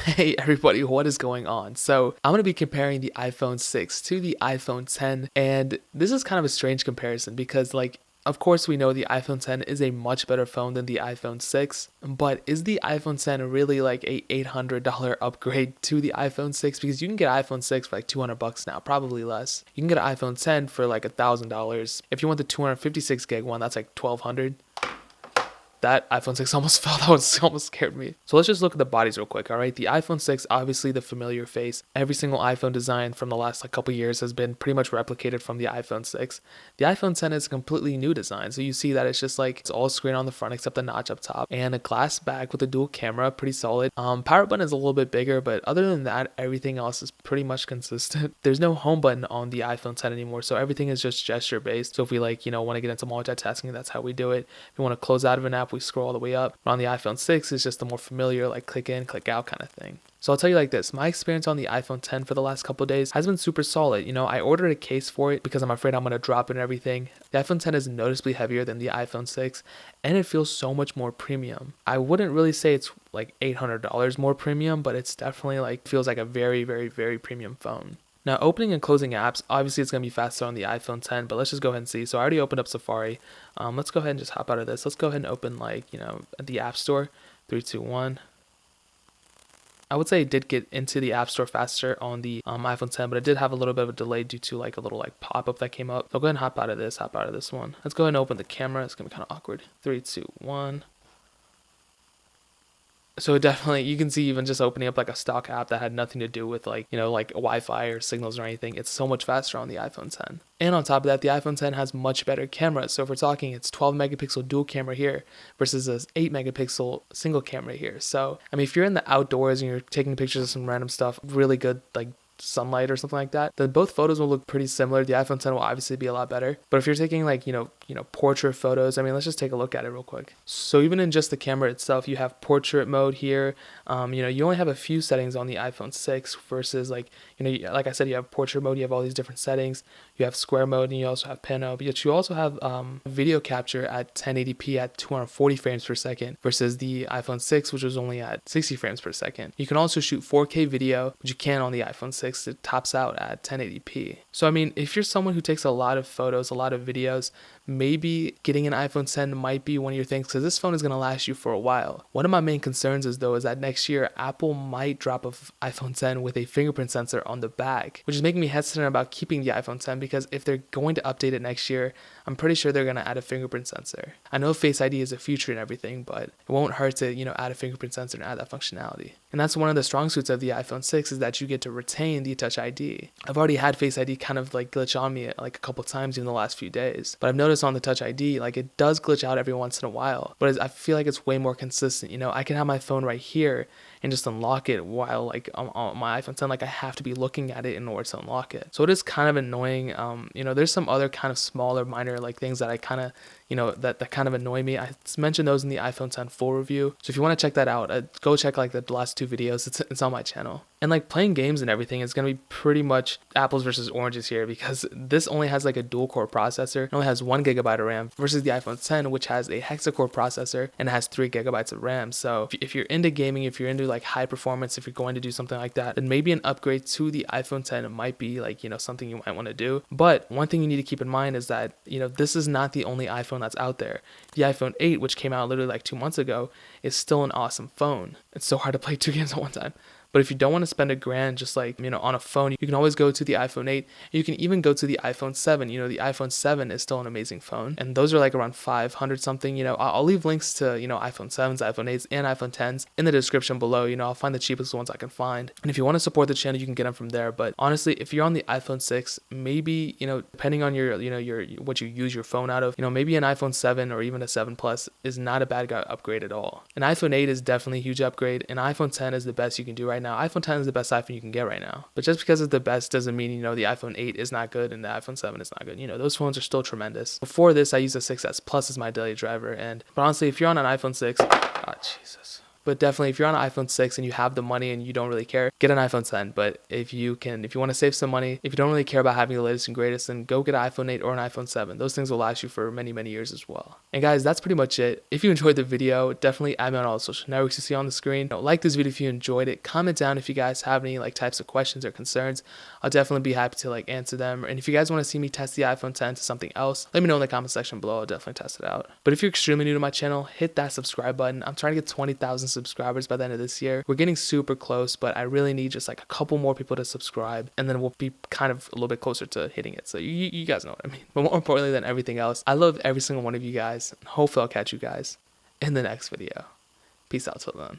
Hey everybody, what is going on? So I'm going to be comparing the iPhone 6 to the iPhone 10, and this is kind of a strange comparison because of course we know the iPhone 10 is a much better phone than the iPhone 6, but is the iPhone 10 really like a $800 upgrade to the iPhone 6? Because you can get iPhone 6 for like $200 now, probably less. You can get an iPhone 10 for like $1,000. If you want the 256 gig one, that's like $1,200. That iPhone 6 almost fell. That was almost scared me. So let's just look at the bodies real quick, all right? The iPhone 6, obviously the familiar face. Every single iPhone design from the last couple years has been pretty much replicated from the iPhone 6. The iPhone 10 is a completely new design. So you see that it's just like, it's all screen on the front except the notch up top. And a glass back with a dual camera, pretty solid. Power button is a little bit bigger, but other than that, everything else is pretty much consistent. There's no home button on the iPhone 10 anymore, so everything is just gesture based. So if we want to get into multitasking, that's how we do it. If we want to close out of an app, we scroll all the way up. But on the iPhone 6, it's just the more familiar, like click in, click out kind of thing. So I'll tell you like this, my experience on the iPhone 10 for the last couple of days has been super solid. I ordered a case for it because I'm afraid I'm going to drop it and everything. The iPhone 10 is noticeably heavier than the iPhone 6, and it feels so much more premium. I wouldn't really say it's like $800 more premium, but it's definitely feels like a very, very, very premium phone. Now, opening and closing apps, obviously it's going to be faster on the iPhone 10, but let's just go ahead and see. So I already opened up Safari. Let's go ahead and just hop out of this. Let's go ahead and open the App Store. 3, 2, 1. I would say it did get into the App Store faster on the iPhone 10, but it did have a little bit of a delay due to a little pop-up that came up. So I'll go ahead and hop out of this one. Let's go ahead and open the camera. It's going to be kind of awkward. 3, 2, 1. So it definitely, you can see even just opening up a stock app that had nothing to do with Wi-Fi or signals or anything, it's so much faster on the iPhone 10. And on top of that, the iPhone 10 has much better cameras. So if we're talking, it's 12 megapixel dual camera here versus a 8 megapixel single camera here. So, I mean, if you're in the outdoors and you're taking pictures of some random stuff, really good, sunlight or something like that, then both photos will look pretty similar. The iPhone 10 will obviously be a lot better. But if you're taking portrait photos, I mean, let's just take a look at it real quick. So even in just the camera itself, you have portrait mode here. You only have a few settings on the iPhone 6 versus like I said, you have portrait mode, you have all these different settings. You have square mode and you also have pano, but you also have video capture at 1080p at 240 frames per second versus the iPhone 6, which was only at 60 frames per second. You can also shoot 4K video, which you can on the iPhone 6. It tops out at 1080p. So I mean, if you're someone who takes a lot of photos, a lot of videos, maybe getting an iPhone 10 might be one of your things because this phone is going to last you for a while. One of my main concerns is that next year Apple might drop an iPhone 10 with a fingerprint sensor on the back, which is making me hesitant about keeping the iPhone 10 because if they're going to update it next year, I'm pretty sure they're going to add a fingerprint sensor. I know Face ID is a feature and everything, but it won't hurt to add a fingerprint sensor and add that functionality. And that's one of the strong suits of the iPhone 6 is that you get to retain the Touch ID. I've already had Face ID kind of glitch on me a couple times in the last few days, but I've noticed on the Touch ID it does glitch out every once in a while, but I feel like it's way more consistent. I can have my phone right here and just unlock it while on my iPhone 10 I have to be looking at it in order to unlock it. So it is kind of annoying. There's some other kind of smaller minor things that I kind of that kind of annoy me. I mentioned those in the iPhone 10 full review, so if you want to check that out, go check the last 2 videos. It's on my channel. And playing games and everything is going to be pretty much apples versus oranges here because this only has a dual core processor. It only has 1 gigabyte of RAM versus the iPhone 10, which has a hexa-core processor and it has 3 gigabytes of RAM. So if you're into gaming, if you're into high performance, if you're going to do something like that, then maybe an upgrade to the iPhone 10 might be something you might want to do. But one thing you need to keep in mind is that this is not the only iPhone that's out there. The iPhone 8, which came out literally 2 months ago, is still an awesome phone. It's so hard to play 2 games at one time. But if you don't want to spend $1,000 just on a phone, you can always go to the iPhone 8. You can even go to the iPhone 7. The iPhone 7 is still an amazing phone. And those are around 500 something. I'll leave links to, iPhone 7s, iPhone 8s, and iPhone 10s in the description below. I'll find the cheapest ones I can find. And if you want to support the channel, you can get them from there. But honestly, if you're on the iPhone 6, maybe, depending on your what you use your phone out of, maybe an iPhone 7 or even a 7 Plus is not a bad upgrade at all. An iPhone 8 is definitely a huge upgrade. An iPhone 10 is the best you can do right now. iPhone 10 is the best iPhone you can get right now. But just because it's the best doesn't mean, the iPhone 8 is not good and the iPhone 7 is not good. Those phones are still tremendous. Before this, I used a 6S Plus as my daily driver. But honestly, if you're on an iPhone 6, But definitely, if you're on an iPhone 6 and you have the money and you don't really care, get an iPhone 10. But if you want to save some money, if you don't really care about having the latest and greatest, then go get an iPhone 8 or an iPhone 7. Those things will last you for many, many years as well. And guys, that's pretty much it. If you enjoyed the video, definitely add me on all the social networks you see on the screen. Like this video if you enjoyed it. Comment down if you guys have any like types of questions or concerns. I'll definitely be happy to like answer them. And if you guys want to see me test the iPhone 10 to something else, let me know in the comment section below. I'll definitely test it out. But if you're extremely new to my channel, hit that subscribe button. I'm trying to get 20,000 subscribers by the end of this year. We're getting super close, but I really need just like a couple more people to subscribe, and then we'll be kind of a little bit closer to hitting it. So you guys know what I mean. But more importantly than everything else, I love every single one of you guys. Hopefully I'll catch you guys in the next video. Peace out till then.